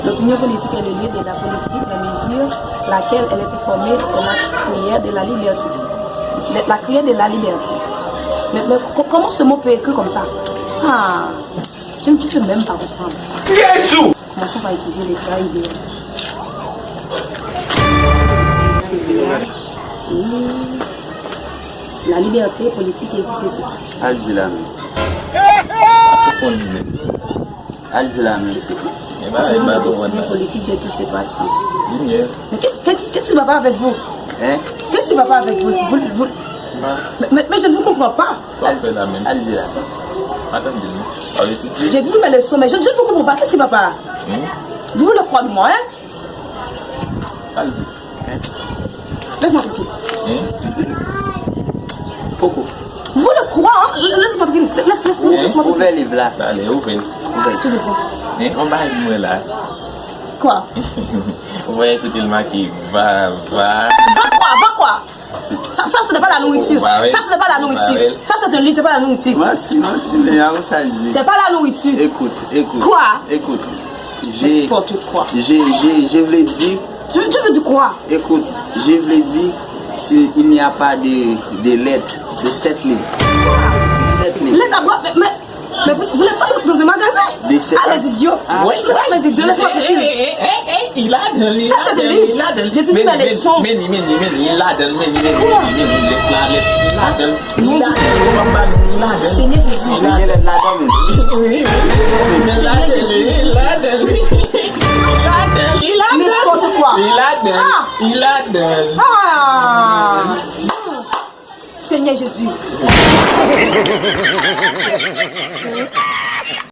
L'opinion politique est le lieu de la politique, la mesure laquelle elle est formée de la prière de la liberté. La prière de la liberté. Mais comment ce mot peut être écrit comme ça? Ah, je ne peux même pas comprendre. Jésus! Commençons par utiliser les phrases idéales. La liberté politique existe ici. Al-Zilami. Al-Zilami. C'est le politique de tout se passe. Mais qu'est-ce qui ne va pas avec vous? Hein? Qu'est-ce qui ne va pas avec vous? Mais je ne vous comprends pas. Al-Zilami. J'ai vu mes leçons, mais je ne vous comprends pas. Qu'est-ce qui ne va pas? Vous le croyez de moi, hein? Laisse-moi tranquille. Pourquoi? Vous le croyez, hein? Laisse-moi tranquille. Laisse-moi tranquille. Ouvrez le livre là. Allez, ouvrez. Tu le vois. On va aller là. Quoi? On va écouter le mec qui va. Va quoi? Ça, ce n'est pas la nourriture. Ça, ce n'est pas la nourriture. Ça, c'est un livre, c'est pas la nourriture. Mati, mais y'a ça dit. C'est pas la nourriture. Écoute. Quoi? Écoute. N'importe quoi. Je voulais dire. Tu veux dire quoi? Écoute, je voulais dire s'il n'y a pas de lettres de 7 livres. 7 livres. Lettres à boire, mais vous n'êtes pas dans un magasin? Ah, les idiots. Les idiots, laisse-moi tranquille. Il a donné. Ça, c'est des livres. J'ai dit ma leçon. Mais il a donné. Seigneur Jésus. N'importe quoi. Il a donné. Ah. Seigneur Jésus.